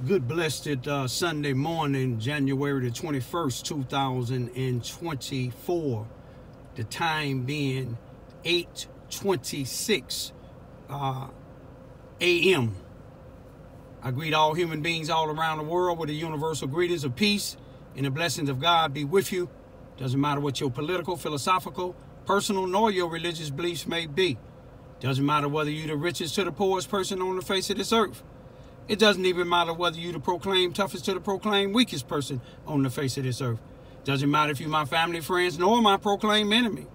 Good blessed Sunday morning, January the 21st, 2024. The time being 8:26 a.m. I greet all human beings all around the world with the universal greetings of peace and the blessings of God be with you. Doesn't matter what your political, philosophical, personal, nor your religious beliefs may be. Doesn't matter whether you're the richest to the poorest person on the face of this earth. It doesn't even matter whether you the proclaimed toughest to the proclaimed weakest person on the face of this earth. Doesn't matter if you're my family, friends, nor my proclaimed enemy.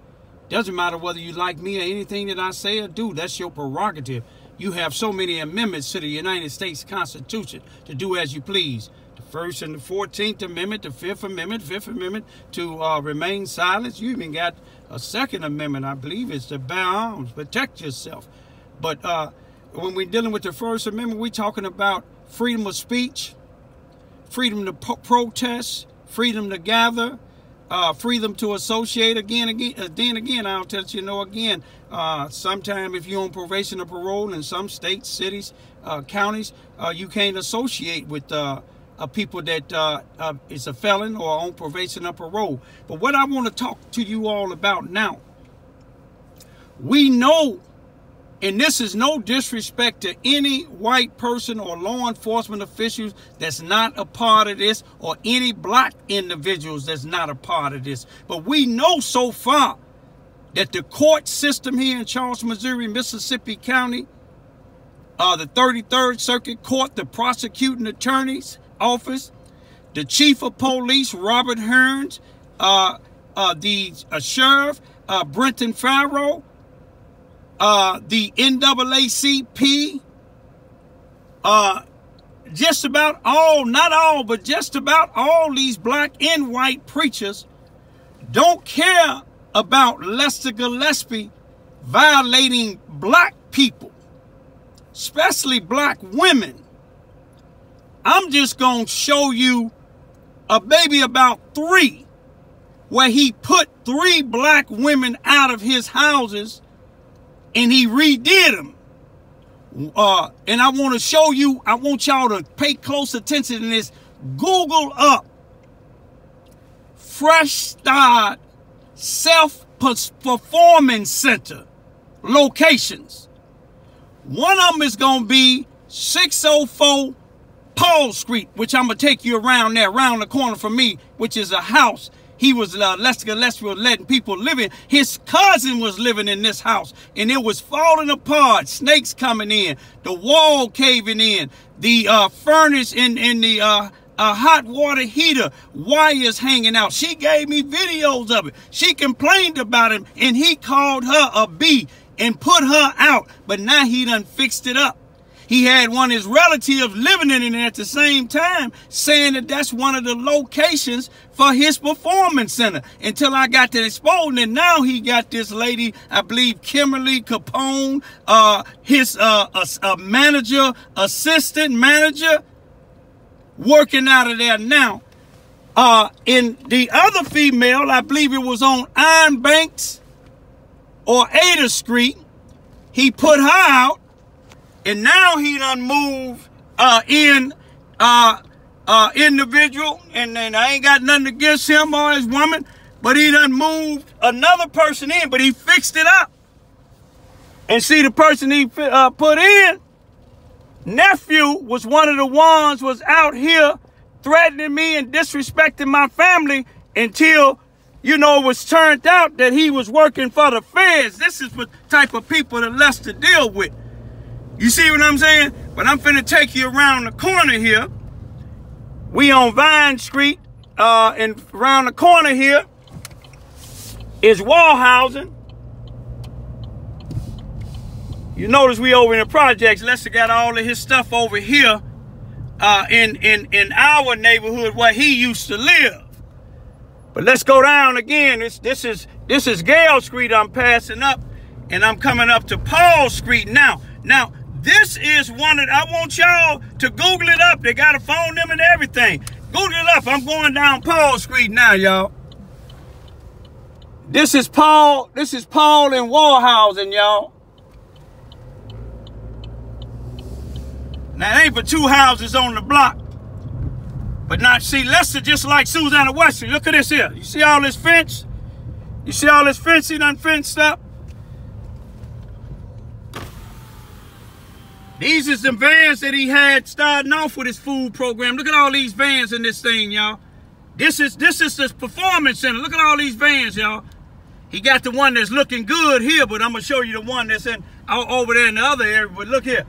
Doesn't matter whether you like me or anything that I say or do. That's your prerogative. You have so many amendments to the United States Constitution to do as you please. The First and the 14th Amendment, the Fifth Amendment to remain silent. You even got a Second Amendment, I believe it's to bear arms, protect yourself. But when we're dealing with the First Amendment, we're talking about freedom of speech, freedom to protest, freedom to gather, freedom to associate. Then again, I'll tell you, again, sometime if you're on probation or parole in some states, cities, counties, you can't associate with people that is a felon or on probation or parole. But what I want to talk to you all about now, we know, and this is no disrespect to any white person or law enforcement officials that's not a part of this, or any black individuals that's not a part of this. But we know so far that the court system here in Charleston, Missouri, Mississippi County, the 33rd Circuit Court, the prosecuting attorney's office, the chief of police, Robert Hearns, the sheriff, Brenton Farrow, the NAACP, just about all, not all, but just about all these black and white preachers don't care about Lester Gillespie violating black people, especially black women. I'm just going to show you maybe about 3 where he put 3 black women out of his houses and he redid them. And I want to show you, I want y'all to pay close attention to this. Google up Fresh Start Self-Performance Center locations. One of them is going to be 604 Paul Street, which I'm going to take you around there, around the corner from me, which is a house. He was, Lester Gillespie was letting people live in. His cousin was living in this house, and it was falling apart. Snakes coming in, the wall caving in, the furnace in the hot water heater, wires hanging out. She gave me videos of it. She complained about him, and he called her a B and put her out. But now he done fixed it up. He had one of his relatives living in it at the same time, saying that that's one of the locations for his performance center, until I got to exposing it. Now he got this lady, I believe Kimberly Capone, his manager, assistant manager, working out of there now. In the other female, I believe it was on Iron Banks or Ada Street, he put her out. And now he done moved individual, and then I ain't got nothing against him or his woman, but he done moved another person in, but he fixed it up. And see, the person he put in, nephew, was one of the ones was out here threatening me and disrespecting my family until, it was turned out that he was working for the feds. This is the type of people that Lester deal with. You see what I'm saying? But I'm finna take you around the corner here. We on Vine Street, and around the corner here is Wallhousing. You notice we over in the projects. Lester got all of his stuff over here in our neighborhood where he used to live. But let's go down again. This is Gale Street I'm passing up, and I'm coming up to Paul Street now. Now, this is one that I want y'all to Google it up. They got a phone number and everything. Google it up. I'm going down Paul Street now, y'all. This is Paul and Wallhousing, y'all. Now, it ain't but 2 houses on the block. But now, see, Lester just like Susanna Wesley. Look at this here. You see all this fence? You see all this fence he done fenced up? These is the vans that he had starting off with his food program. Look at all these vans in this thing, y'all. This is the performance center. Look at all these vans, y'all. He got the one that's looking good here, but I'm gonna show you the one that's in over there in the other area. But look here.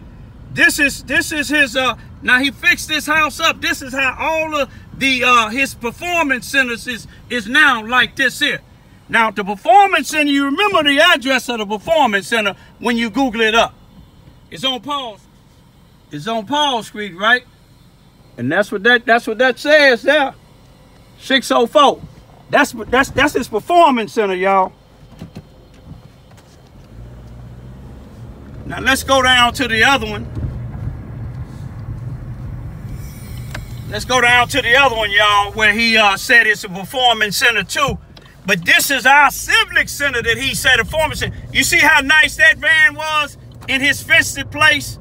This is his now he fixed this house up. This is how all of the his performance centers is now like this here. Now the performance center, you remember the address of the performance center when you Google it up. It's on Paul. It's on Paul Street, right? And that's what that says there. 604. That's his performance center, y'all. Now let's go down to the other one. Let's go down to the other one, y'all, where he said it's a performance center too. But this is our civic center that he said a performance center. You see how nice that van was in his fenced place?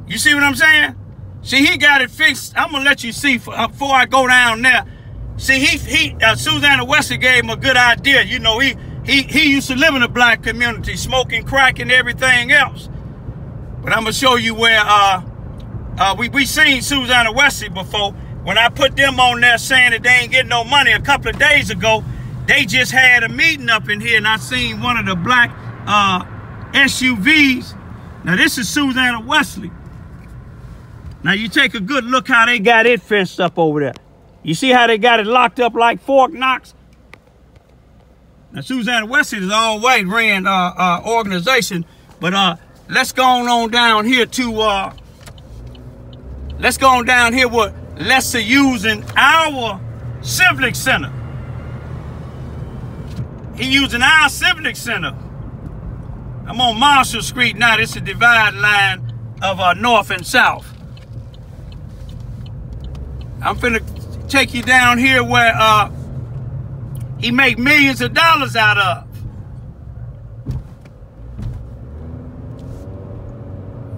You see what I'm saying? See, he got it fixed. I'm gonna let you see before I go down there. See, Susanna Wesley gave him a good idea. You know, he used to live in the black community, smoking crack and everything else. But I'm gonna show you where we seen Susanna Wesley before. When I put them on there saying that they ain't getting no money a couple of days ago, they just had a meeting up in here, and I seen one of the black SUVs. Now this is Susanna Wesley. Now you take a good look how they got it fenced up over there. You see how they got it locked up like Fort Knox? Now Susanna Wesley has always ran organization, but let's go on down here to let's go on down here with Lester using our civic center. He using our civic center. I'm on Marshall Street now. This is the divide line of north and south. I'm finna take you down here where he make millions of dollars out of.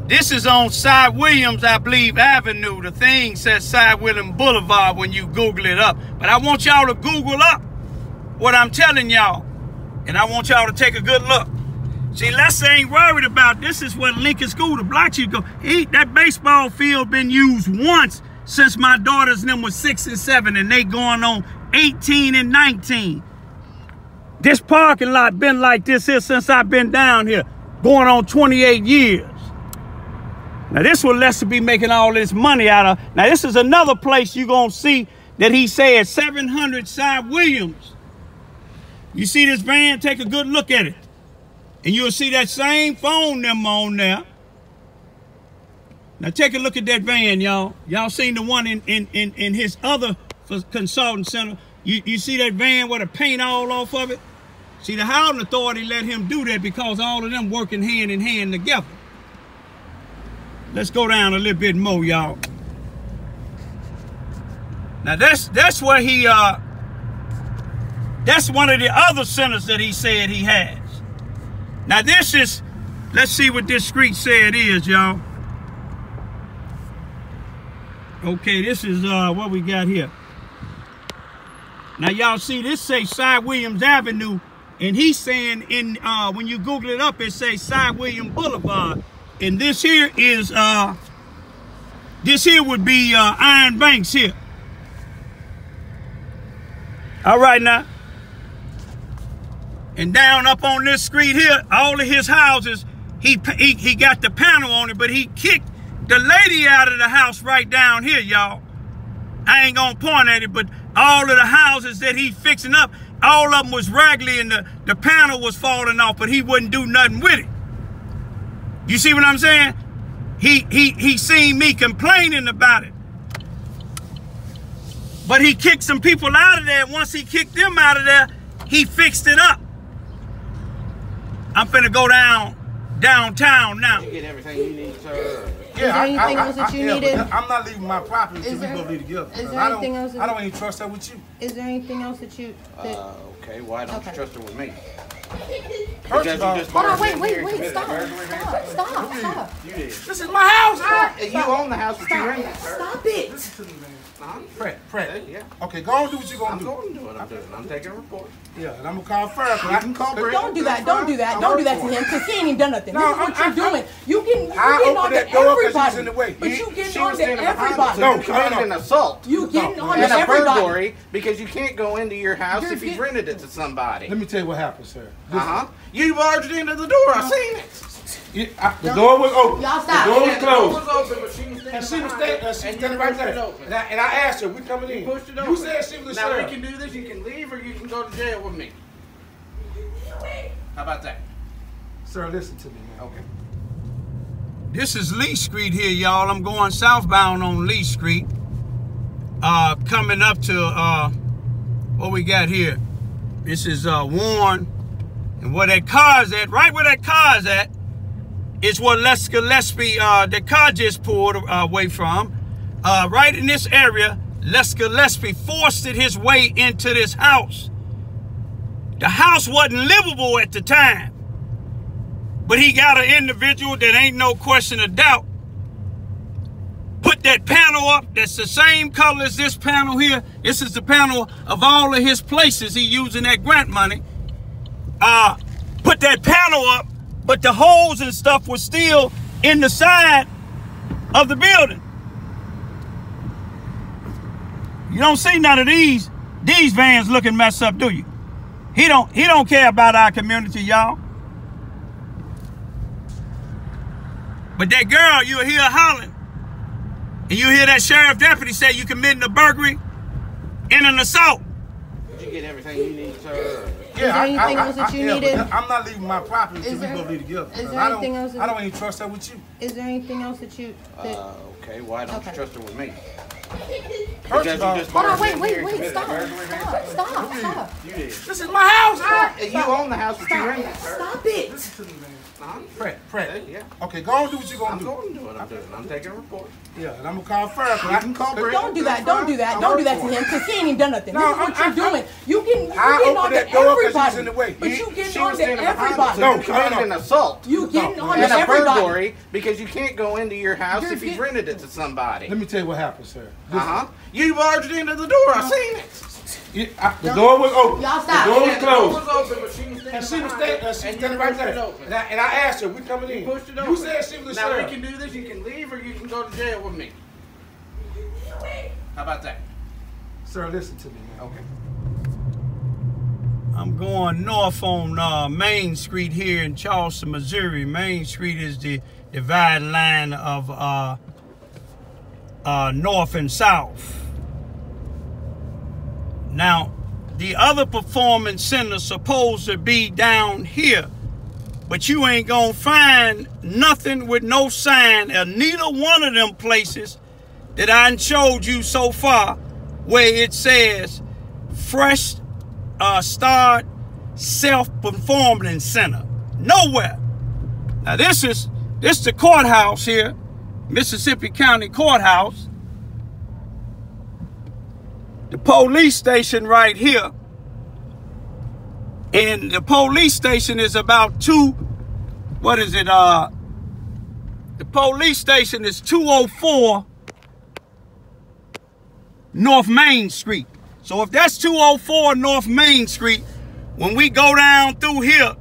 This is on Cy Williams, I believe, Avenue. The thing says Cy Williams Boulevard when you Google it up. But I want y'all to Google up what I'm telling y'all. And I want y'all to take a good look. See, Lester ain't worried about this. Is where Lincoln School, the blacks you go. That baseball field been used once since my daughters and them was 6 and 7, and they going on 18 and 19. This parking lot been like this here since I've been down here, going on 28 years. Now this will Lester be making all this money out of. Now this is another place you gonna see that he said 700 Cy Williams. You see this van? Take a good look at it. And you'll see that same phone number on there. Now take a look at that van, y'all. Y'all seen the one in his other consulting center. You see that van with the paint all off of it? See, the housing authority let him do that because all of them working hand in hand together. Let's go down a little bit more, y'all. Now that's where he that's one of the other centers that he said he has. Now this is, let's see what this street said is, y'all. Okay, this is what we got here. Now y'all see this say Cy Williams Avenue, and he's saying in when you Google it up, it says Cy Williams Boulevard. And this here is this here would be Iron Banks here. All right now. And down up on this street here, all of his houses, he got the panel on it, but he kicked the lady out of the house right down here, y'all. I ain't gonna point at it, but all of the houses that he fixing up, all of them was raggedy and the panel was falling off, but he wouldn't do nothing with it. You see what I'm saying? He seen me complaining about it. But he kicked some people out of there. Once he kicked them out of there, he fixed it up. I'm finna go downtown now. You get everything you need, sir. Is there anything else that you needed? I'm not leaving my property until we go be together. Is there anything else? I don't even trust her with you. Is there anything else that you? Okay, why don't you trust her with me? First of all, Hold on, wait, stop. you did. This is my house. You own the house, but you rent it. Stop it. Listen to me, man. Fred. Yeah. Okay, go on and do what you're gonna I'm do. going to do what I'm doing. I'm taking a report. Yeah, and I'm gonna call first. You can call Brett. Don't do that to him, because he ain't even done nothing. No, This is what you're doing. You getting I on opened to that door 'cause he was everybody. in the way. But you getting She on was to standing behind us, everybody. so No, you committed an assault. You getting on to And a everybody. burglary because you can't go into your house You're if you've get- rented it to somebody. Let me tell you what happened, sir. You barged into the door. I seen it. The door was open. Y'all stop. The door was The door closed. was open, but she was standing And she was behind it, standing right there. And I asked her, we coming in. Pushed it You open. said she was a Now we sheriff. can do this. You can leave or you can go to jail with me. How about that? Sir, listen to me, man. Okay. This is Lee Street here, y'all. I'm going southbound on Lee Street. Coming up to what we got here. This is Warren. And where that car's at, right where that car's at, is where Les Gillespie, the car just pulled away from. Right in this area, Les Gillespie forced his way into this house. The house wasn't livable at the time. But he got an individual that ain't no question of doubt. Put that panel up that's the same color as this panel here. This is the panel of all of his places he using that grant money. Put that panel up, but the holes and stuff was still in the side of the building. You don't see none of these vans looking messed up, do you? He don't care about our community, y'all. But that girl, you hear her hollering, and you hear that sheriff deputy say you committing a burglary and an assault. Did you get everything you need, sir? Is there anything else that you needed? But I'm not leaving my property until we go be together. Is there anything else? I don't even trust her with you. Is there anything else that you? Okay, why don't you trust her with me? First of all, Hold on, barged in here and wait, committed stop. a burglary. Stop. You did. this is my house. You own the house, but you rent it, sir. Stop it. Listen to me, man. Fred. Yeah. Okay, go on and do what you're gonna I'm do. going to do what I'm doing. I'm taking a report. Yeah, and I'm gonna call first. You can call Brett. Don't do that to him, because he ain't even done nothing. No, This is what you're doing. You getting I on opened to that door 'cause she was everybody. in the way. But you She getting on was to standing behind us, everybody. so you committed an assault. You getting on to And a everybody. burglary because you can't go into your house You're if you've get- rented it to somebody. Let me tell you what happened, sir. You barged into the door. I seen it. The door was open. Y'all stop. The door was The door closed. was open, but she was standing And she was behind it, standing right there. And I asked her, we coming in. Pushed it You open. said she was a Now we sheriff. can do this. You can leave or you can go to jail with me. How about that? Sir, listen to me, man. Okay. I'm going north on Main Street here in Charleston, Missouri. Main Street is the dividing line of north and south. Now, the other performance center supposed to be down here, but you ain't gonna find nothing with no sign at neither one of them places that I showed you so far where it says Fresh Start Self-Performing Center. Nowhere. Now this the courthouse here, Mississippi County Courthouse. The police station right here. And the police station is about the police station is 204 North Main Street. So if that's 204 North Main Street, when we go down through here,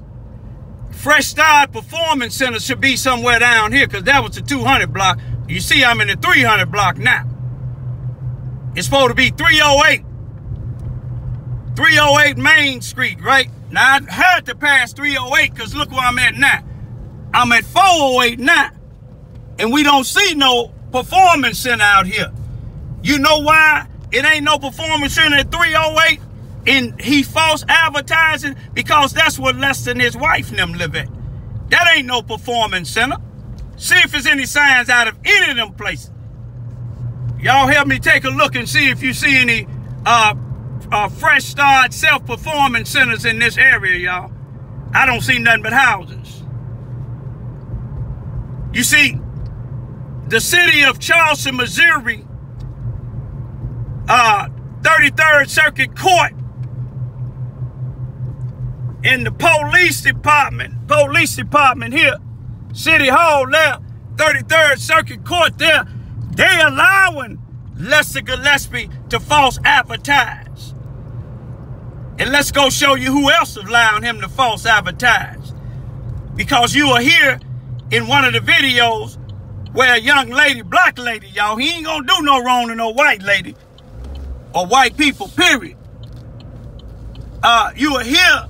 Fresh Start Performance Center should be somewhere down here, because that was the 200 block. You see I'm in the 300 block now. It's supposed to be 308 Main Street, right? Now, I had to pass 308 because look where I'm at now. I'm at 408 now. And we don't see no performance center out here. You know why it ain't no performance center at 308? And he false advertising? Because that's where Lester and his wife and them live at. That ain't no performance center. See if there's any signs out of any of them places. Y'all help me take a look and see if you see any Fresh Start self-performance centers in this area, y'all. I don't see nothing but houses. You see, the city of Charleston, Missouri, 33rd Circuit Court in the police department here, City Hall there, 33rd Circuit Court there, they allowing Lester Gillespie to false advertise. And let's go show you who else is allowing him to false advertise. Because you are here in one of the videos where a young lady, black lady, y'all, he ain't gonna do no wrong to no white lady or white people, period. You are here,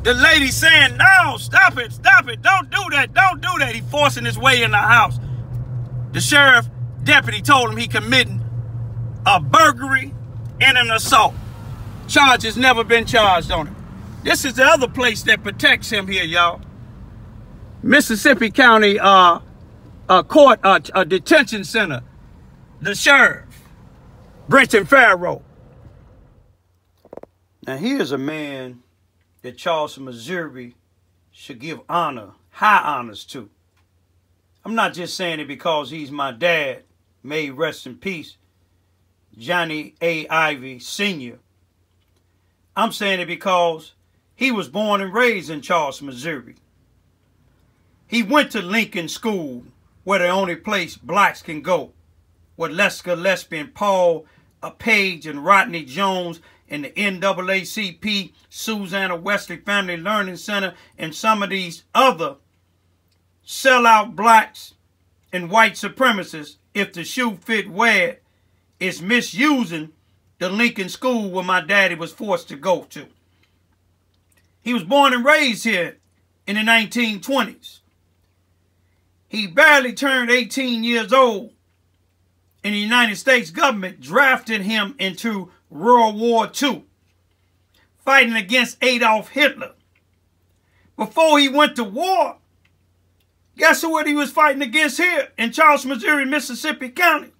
the lady saying, no, stop it, don't do that. He forcing his way in the house. The sheriff deputy told him he committing a burglary and an assault. Charge has never been charged on him. This is the other place that protects him here, y'all. Mississippi County Court, detention center. The sheriff, Brenton Farrow. Now here's a man that Charleston, Missouri should give honor, high honors to. I'm not just saying it because he's my dad, may rest in peace, Johnny A. Ivy Sr. I'm saying it because he was born and raised in Charleston, Missouri. He went to Lincoln School, where the only place blacks can go, with Lester Gillespie and Paul Page and Rodney Jones and the NAACP, Susanna Wesley Family Learning Center, and some of these other sellout blacks and white supremacists, if the shoe fit, wear it, is misusing the Lincoln School where my daddy was forced to go to. He was born and raised here in the 1920s. He barely turned 18 years old, and the United States government drafted him into World War II, fighting against Adolf Hitler. Before he went to war, guess what he was fighting against here in Charleston, Missouri, Mississippi County?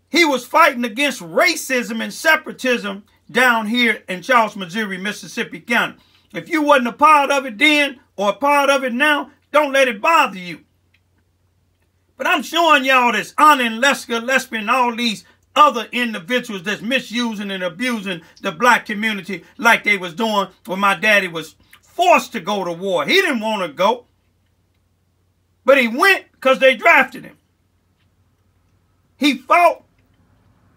He was fighting against racism and separatism down here in Charleston, Missouri, Mississippi County. If you wasn't a part of it then or a part of it now, don't let it bother you. But I'm showing y'all this honoring Lester Gillespie and all these other individuals that's misusing and abusing the black community like they was doing when my daddy was forced to go to war. He didn't want to go, but he went because they drafted him. He fought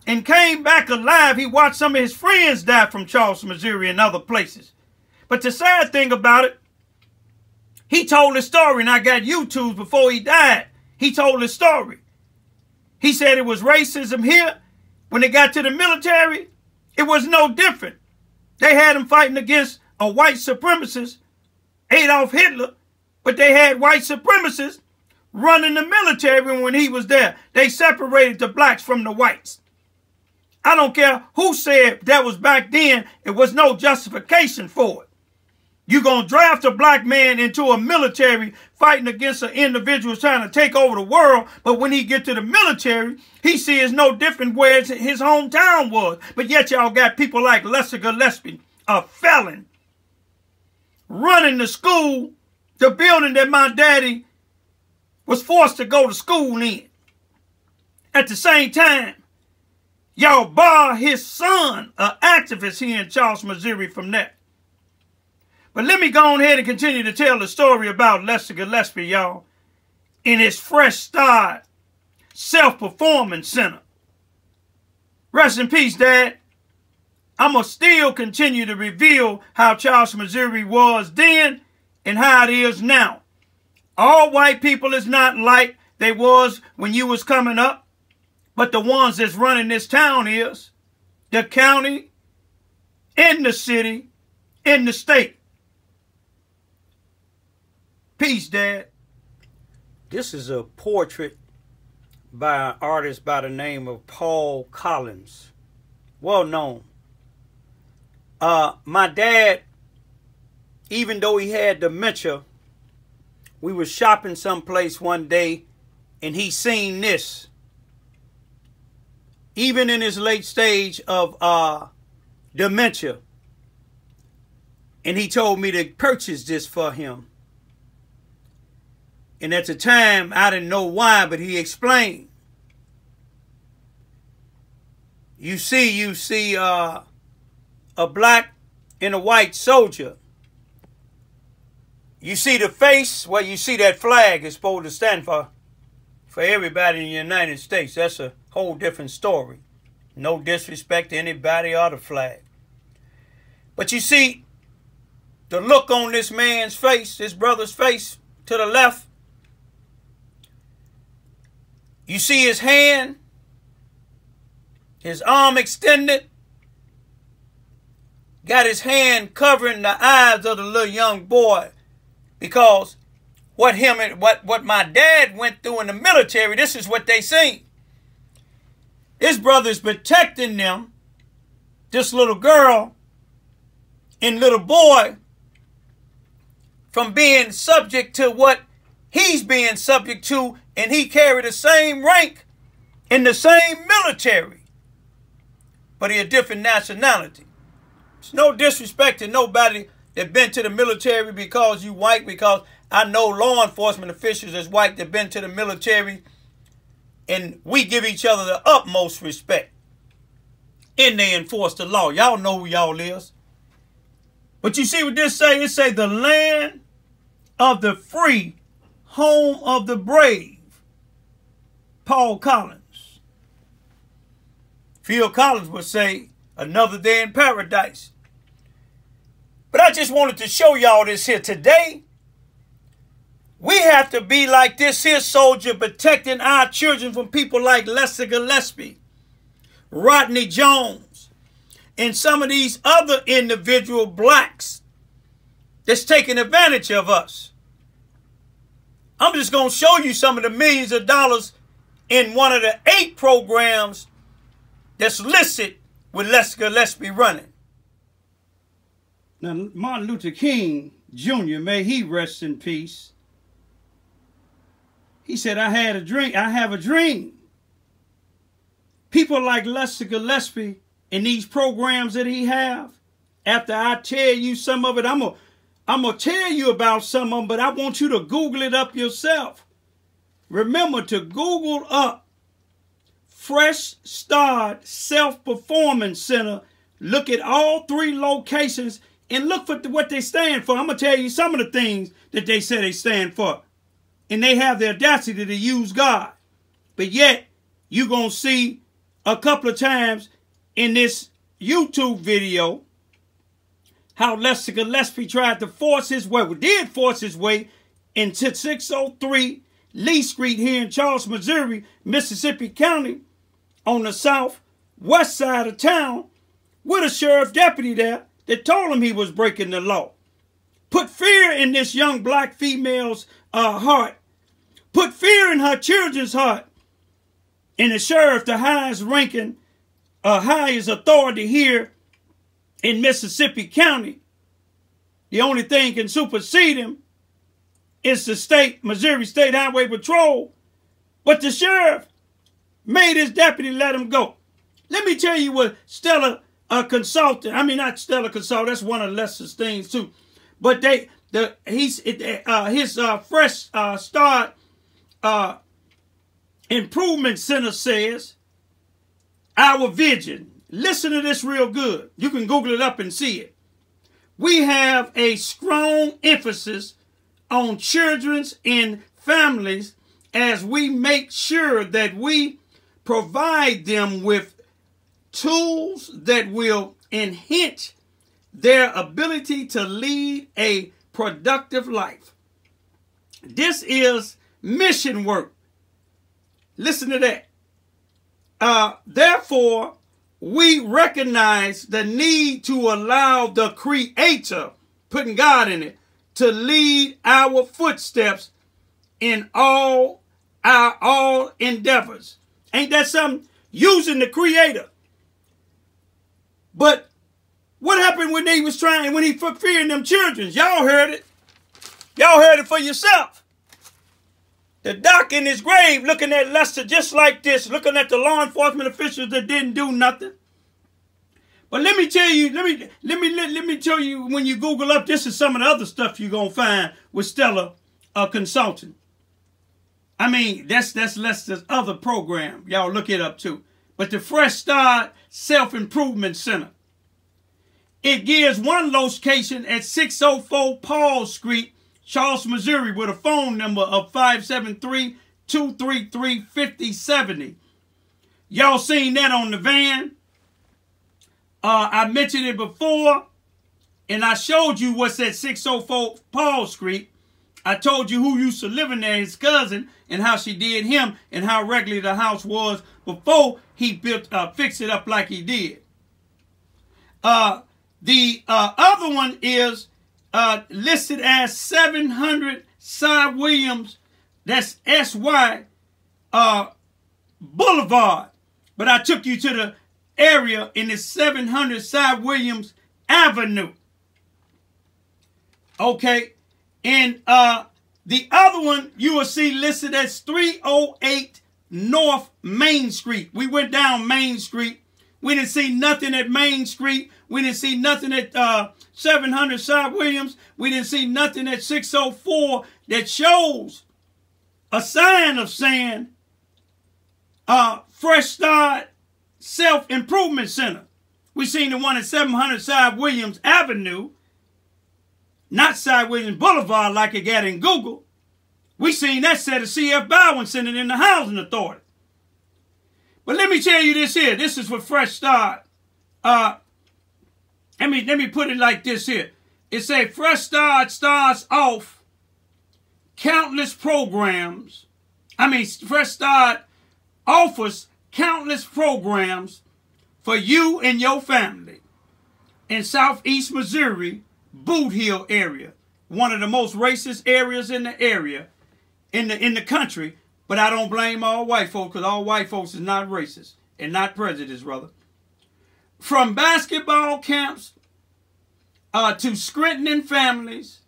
and came back alive. He watched some of his friends die from Charleston, Missouri and other places. But the sad thing about it, he told his story, and I got YouTubes before he died. He told his story. He said it was racism here. When they got to the military, it was no different. They had him fighting against a white supremacist, Adolf Hitler, but they had white supremacists running the military when he was there. They separated the blacks from the whites. I don't care who said that was back then. It was no justification for it. You're going to draft a black man into a military fighting against an individual trying to take over the world, but when he get to the military, he sees no different where his hometown was. But yet y'all got people like Lester Gillespie, a felon, running the school, the building that my daddy was forced to go to school in. At the same time, y'all bar his son, an activist here in Charleston, Missouri, from that. But let me go on ahead and continue to tell the story about Lester Gillespie, y'all, in his fresh start self-performance center. Rest in peace, Dad. I'm going to still continue to reveal how Charleston, Missouri was then and how it is now. All white people is not like they was when you was coming up, but the ones that's running this town is the county, in the city, in the state. Peace, Dad. This is a portrait by an artist by the name of Paul Collins. Well known. My dad, even though he had dementia, we were shopping someplace one day and he seen this. Even in his late stage of dementia. And he told me to purchase this for him. And at the time, I didn't know why, but he explained. You see a black in a white soldier. You see the face, well, you see that flag is supposed to stand for everybody in the United States. That's a whole different story. No disrespect to anybody or the flag. But you see the look on this man's face, this brother's face to the left. You see his hand, his arm extended, got his hand covering the eyes of the little young boy, because what my dad went through in the military, this is what they seen. His brother's protecting them, this little girl and little boy, from being subject to what he's being subject to, and he carried the same rank in the same military, but he a different nationality. It's no disrespect to nobody that been to the military because you white, because I know law enforcement officials that's white that been to the military, and we give each other the utmost respect, and they enforce the law. Y'all know who y'all is. But you see what this say? It say the land of the free, home of the brave. Paul Collins. Phil Collins would say another day in paradise. But I just wanted to show y'all this here today. We have to be like this here soldier, protecting our children from people like Lester Gillespie, Rodney Jones, and some of these other individual blacks that's taking advantage of us. I'm just going to show you some of the millions of dollars in one of the 8 programs that's listed with Lester Gillespie running. Now, Martin Luther King Jr., may he rest in peace, he said, I have a dream. People like Lester Gillespie in these programs that he have, after I tell you some of it, I'm going to tell you about some of them, but I want you to Google it up yourself. Remember to Google up Fresh Start Self-Performance Center. Look at all 3 locations and look for what they stand for. I'm going to tell you some of the things that they say they stand for. And they have the audacity to use God. But yet, you're going to see a couple of times in this YouTube video how Lester Gillespie tried to force his way, did force his way into 603 Lee Street here in Charleston, Missouri, Mississippi County, on the southwest side of town, with a sheriff deputy there that told him he was breaking the law. Put fear in this young black female's heart. Put fear in her children's heart. And the sheriff, the highest ranking, highest authority here in Mississippi County, the only thing can supersede him is the Missouri State Highway Patrol. But the sheriff made his deputy let him go. Let me tell you what Stella Consultant, I mean not Stella Consultant, that's one of Lester's things too. But his Fresh Start Improvement Center says, our vision. Listen to this real good. You can Google it up and see it. We have a strong emphasis on children's and families as we make sure that we provide them with tools that will enhance their ability to lead a productive life. This is mission work. Listen to that. Therefore, we recognize the need to allow the Creator, putting God in it, to lead our footsteps in all our endeavors. Ain't that something? Using the Creator. But what happened when he put fear in them children? Y'all heard it. Y'all heard it for yourself. The doc in his grave looking at Lester just like this, looking at the law enforcement officials that didn't do nothing. But let me tell you, let me tell you, when you Google up, this is some of the other stuff you're gonna find with Stella Consulting. I mean, that's Lester's other program. Y'all look it up too. But the Fresh Start Self-Improvement Center. it gives one location at 604 Paul Street, Charleston, Missouri, with a phone number of 573-233-5070. Y'all seen that on the van. I mentioned it before, and I showed you what's at 604 Paul Street. I told you who used to live in there, his cousin, and how she did him, and how regular the house was before he fixed it up like he did. The other one is listed as 700 Cy Williams. That's SY Boulevard. But I took you to the area in the 700 Cy Williams Avenue. Okay. And the other one you will see listed as 308 North Main Street. We went down Main Street. We didn't see nothing at Main Street. We didn't see nothing at 700 Cy Williams. We didn't see nothing at 604 that shows a sign of saying Fresh Start Self-Improvement Center. We seen the one at 700 Cy Williams Avenue, not Cy Williams Boulevard like it got in Google. We seen that set of C.F. Bowen Center in the Housing Authority. But let me tell you this here. This is for Fresh Start. Let me put it like this here. It says Fresh Start starts off countless programs. Fresh Start offers countless programs for you and your family in Southeast Missouri, Boot Hill area, one of the most racist areas in the area, in the country. But I don't blame all white folks, because all white folks is not racist and not prejudiced, brother. From basketball camps to strengthening families,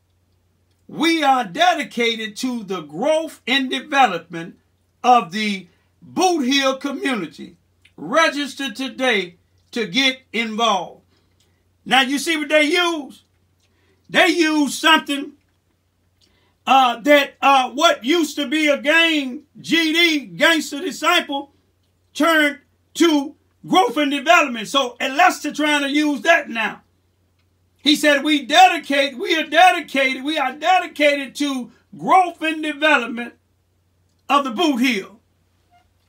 we are dedicated to the growth and development of the Boot Hill community. Register today to get involved. Now you see what they use? They use something that what used to be a gang, GD, gangster disciple, turned to growth and development. So Lester trying to use that now. He said we are dedicated to growth and development of the Boot Hill.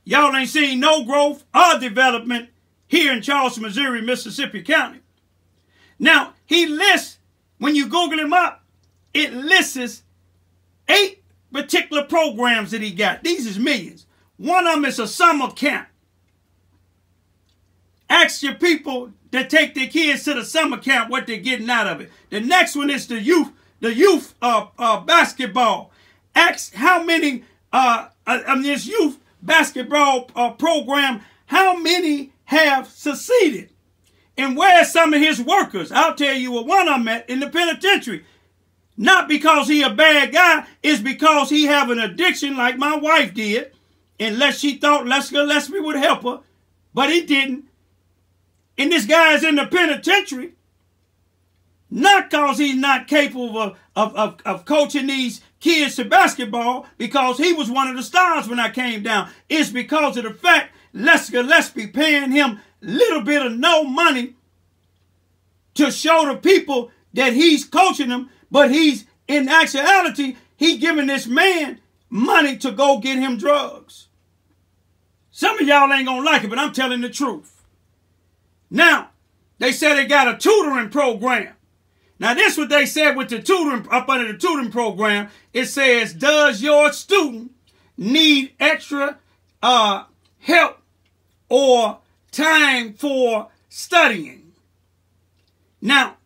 Y'all ain't seen no growth or development here in Charleston, Missouri, Mississippi County. Now, he lists, when you Google him up, it lists 8 particular programs that he got. These is millions. One of them is a summer camp. Ask your people that take their kids to the summer camp what they're getting out of it. The next one is the youth basketball. Ask how many, this youth basketball program, how many have succeeded? And where's some of his workers? I'll tell you what one of them at in the penitentiary. Not because he a bad guy, it's because he have an addiction like my wife did. Unless she thought Leslie would help her. But he didn't. And this guy is in the penitentiary. Not because he's not capable of coaching these kids to basketball, because he was one of the stars when I came down. It's because of the fact Leslie paying him little bit of no money to show the people that he's coaching them, but he's, in actuality, he giving this man money to go get him drugs. Some of y'all ain't gonna like it, but I'm telling the truth. Now, they said they got a tutoring program. Now, this is what they said with the tutoring, up under the tutoring program. It says, does your student need extra help or time for studying? Now,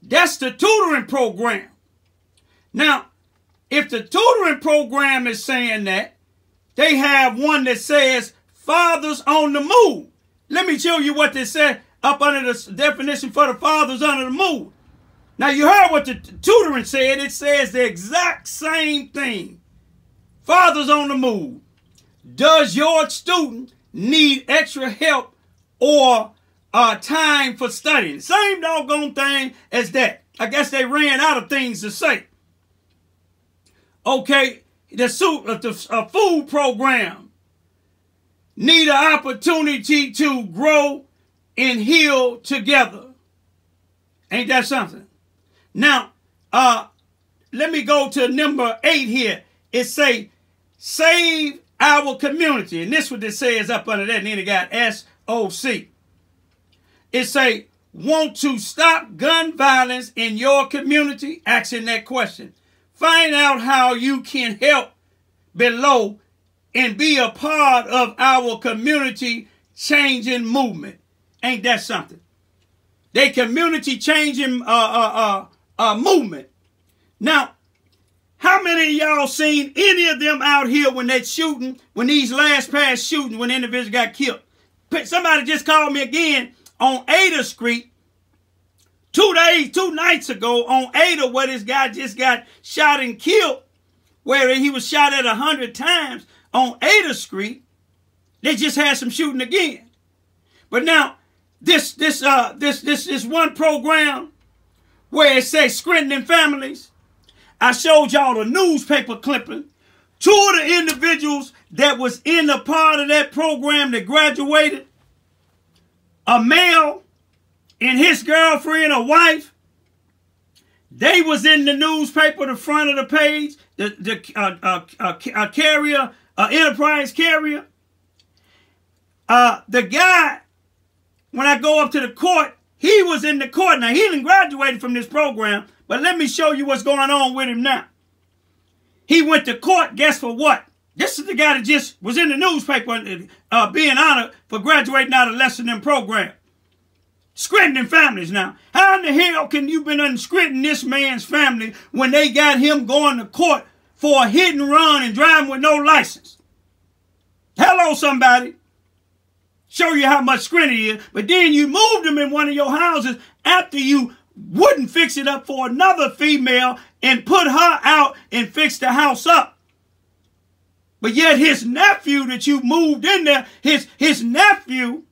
that's the tutoring program. Now, if the tutoring program is saying that, they have one that says fathers on the move. Let me show you what they said up under the definition for the fathers under the move. Now, you heard what the tutoring said. It says the exact same thing. Fathers on the move. Does your student need extra help or time for studying? Same doggone thing as that. I guess they ran out of things to say. Okay, the food program need an opportunity to grow and heal together. Ain't that something? Now, let me go to number 8 here. It say, save our community. And this is what it says up under that. And then it got SOC. It say, want to stop gun violence in your community? Asking that question. Find out how you can help below and be a part of our community changing movement. Ain't that something? They community changing movement. Now, how many of y'all seen any of them out here when they shooting, when these last past shootings, when individuals got killed? Somebody just called me again on Ada Street 2 nights ago on Ada, where this guy just got shot and killed, where he was shot at 100 times on Ada Street. They just had some shooting again. But now, this one program where it says strengthening families, I showed y'all the newspaper clipping. 2 of the individuals that was in the part of that program that graduated, a male and his girlfriend or wife, they was in the newspaper, the front of the page, the carrier, enterprise carrier. The guy, when I go up to the court, he was in the court. Now, he didn't graduate from this program, but let me show you what's going on with him now. He went to court, guess for what? This is the guy that just was in the newspaper being honored for graduating out of Lesson in program. Strengthening families now. How in the hell can you been unstrengthening this man's family when they got him going to court for a hit and run and driving with no license? Hello, somebody. Show you how much strength he is. But then you moved him in one of your houses after you wouldn't fix it up for another female and put her out and fix the house up. But yet his nephew that you moved in there, his nephew,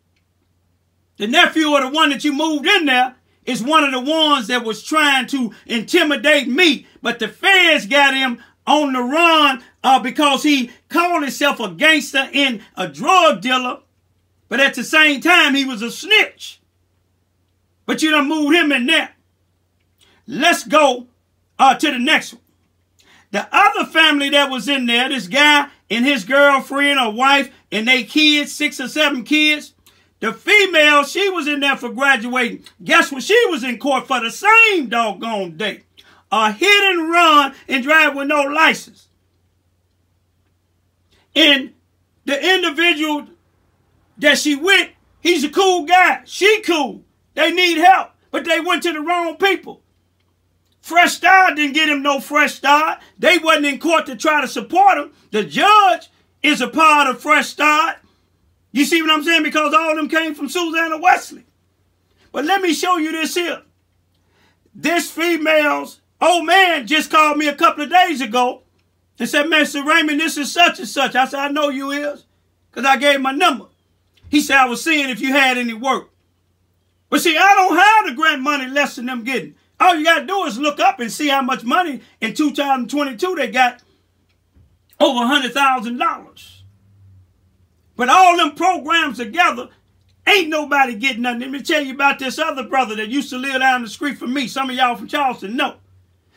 the nephew of the one that you moved in there, is one of the ones that was trying to intimidate me. But the feds got him on the run because he called himself a gangster and a drug dealer. But at the same time, he was a snitch. But you done moved him in there. Let's go to the next one. The other family that was in there, this guy and his girlfriend or wife and they kids, 6 or 7 kids. The female, she was in there for graduating. Guess what? She was in court for the same doggone day. A hit and run and drive with no license. And the individual that she with, he's a cool guy. She cool. They need help, but they went to the wrong people. Fresh Start didn't get him no Fresh Start. They wasn't in court to try to support him. The judge is a part of Fresh Start. You see what I'm saying? Because all of them came from Susanna Wesley. But let me show you this here. This female's old man just called me a couple of days ago and said, Mr. Raymond, this is such and such. I said, I know you is, because I gave my number. He said, I was seeing if you had any work. But see, I don't have the grant money less than them getting. All you got to do is look up and see how much money in 2022 they got, over $100,000. But all them programs together, ain't nobody getting nothing. Let me tell you about this other brother that used to live down the street from me. Some of y'all from Charleston know.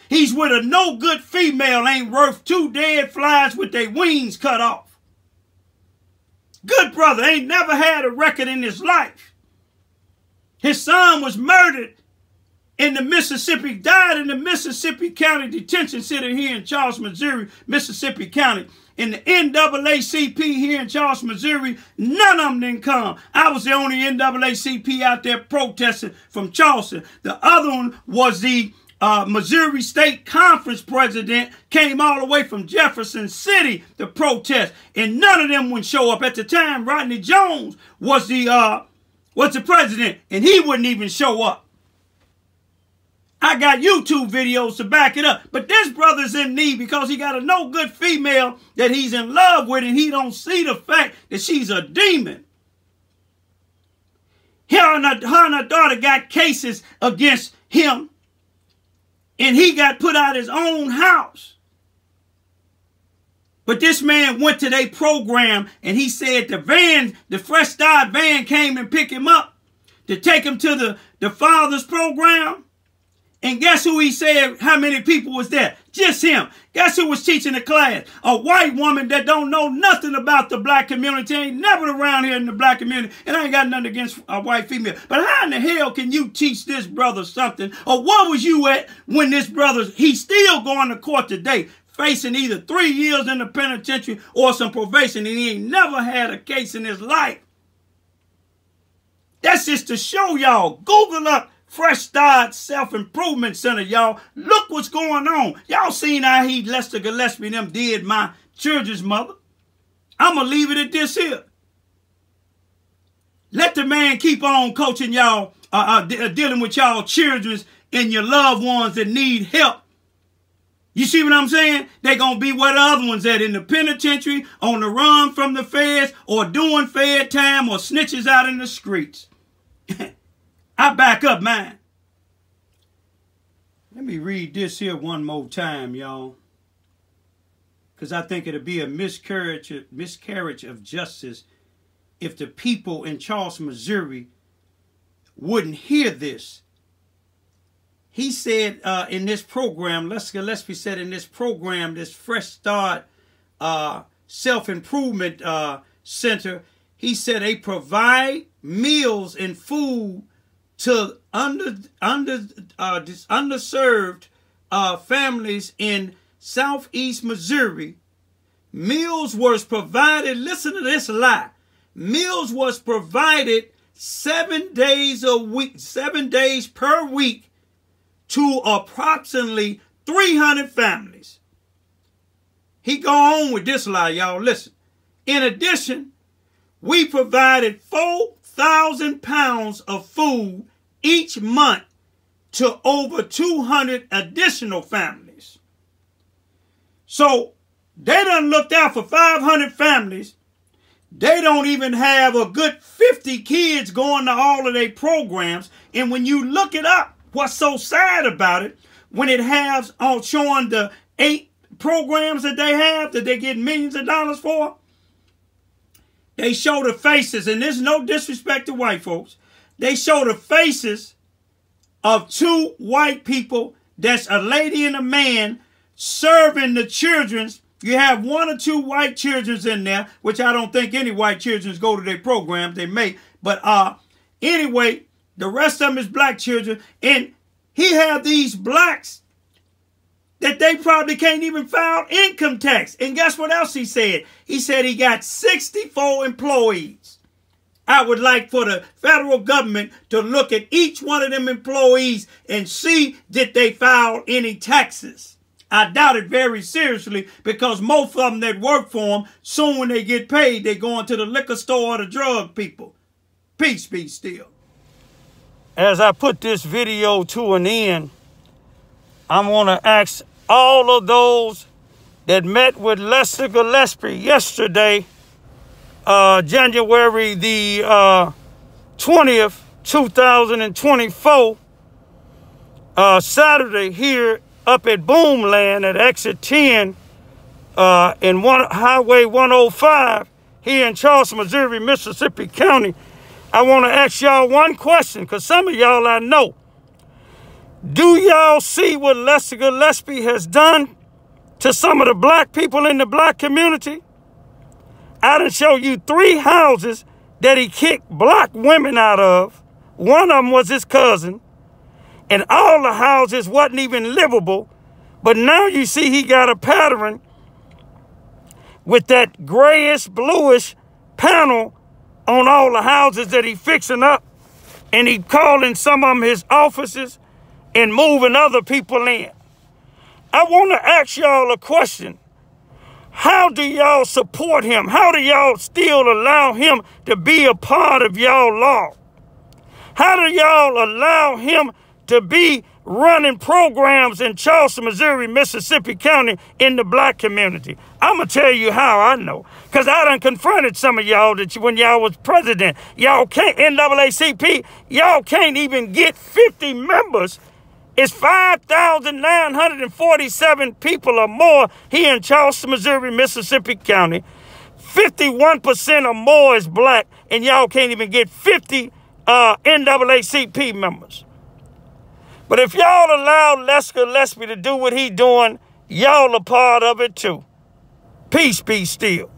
He's with a no good female, ain't worth 2 dead flies with their wings cut off. Good brother, ain't never had a record in his life. His son was murdered in the Mississippi, died in the Mississippi County Detention Center here in Charleston, Missouri, Mississippi County. In the NAACP here in Charleston, Missouri, none of them didn't come. I was the only NAACP out there protesting from Charleston. The other one was the Missouri State Conference president, came all the way from Jefferson City to protest, and none of them would show up. At the time, Rodney Jones was the president, and he wouldn't even show up. I got YouTube videos to back it up. But this brother's in need because he got a no good female that he's in love with, and he don't see the fact that she's a demon. Her and her daughter got cases against him, and he got put out his own house. But this man went to their program, and he said the Fresh Start van came and picked him up to take him to the father's program. And guess who he said how many people was there? Just him. Guess who was teaching the class? A white woman that don't know nothing about the black community, ain't never around here in the black community, and I ain't got nothing against a white female. But how in the hell can you teach this brother something? Or what was you at when this brother, he's still going to court today, facing either 3 years in the penitentiary or some probation, and he ain't never had a case in his life. That's just to show y'all. Google up Fresh Start Self-Improvement Center, y'all. Look what's going on. Y'all seen how Lester Gillespie and them did my children's mother. I'm going to leave it at this here. Let the man keep on coaching y'all, dealing with y'all children and your loved ones that need help. You see what I'm saying? They're going to be where the other ones at, in the penitentiary, on the run from the feds, or doing fed time, or snitches out in the streets. I back up mine. Let me read this here one more time, y'all. Because I think it'll be a miscarriage of justice if the people in Charleston, Missouri wouldn't hear this. He said in this program, Lester Gillespie said in this program, this Fresh Start Self-Improvement Center, he said they provide meals and food to underserved families in Southeast Missouri. Meals was provided, listen to this lie, meals was provided 7 days a week, 7 days per week to approximately 300 families. He go on with this lie, y'all. Listen. In addition, we provided 4,000 pounds of food each month to over 200 additional families. So they done looked out for 500 families. They don't even have a good 50 kids going to all of their programs. And when you look it up, what's so sad about it, when it has on showing the 8 programs that they have, that they get millions of dollars for, they show the faces, and there's no disrespect to white folks. They show the faces of 2 white people, that's a lady and a man, serving the children's. You have 1 or 2 white children's in there, which I don't think any white children's go to their programs. They may. But anyway, the rest of them is black children. And he had these blacks that they probably can't even file income tax. And guess what else he said? He said he got 64 employees. I would like for the federal government to look at each one of them employees and see did they file any taxes. I doubt it very seriously, because most of them that work for them, soon when they get paid, they go into the liquor store or the drug people. Peace be still. As I put this video to an end, I'm going to ask all of those that met with Lester Gillespie yesterday, January the 20th, 2024, Saturday here up at Boomland at exit 10 in Highway 105 here in Charleston, Missouri, Mississippi County. I want to ask y'all one question, because some of y'all I know. Do y'all see what Lester Gillespie has done to some of the black people in the black community? I done show you 3 houses that he kicked black women out of. One of them was his cousin. And all the houses wasn't even livable. But now you see he got a pattern with that grayish, bluish panel on all the houses that he fixing up. And he calling some of them his offices and moving other people in. I want to ask y'all a question. How do y'all support him? How do y'all still allow him to be a part of y'all law? How do y'all allow him to be running programs in Charleston, Missouri, Mississippi County in the black community? I'm going to tell you how I know. Because I done confronted some of y'all that when y'all was president. Y'all can't, NAACP, y'all can't even get 50 members. It's 5,947 people or more here in Charleston, Missouri, Mississippi County. 51% or more is black, and y'all can't even get 50 NAACP members. But if y'all allow Lester Gillespie to do what he doing, y'all a part of it too. Peace be still.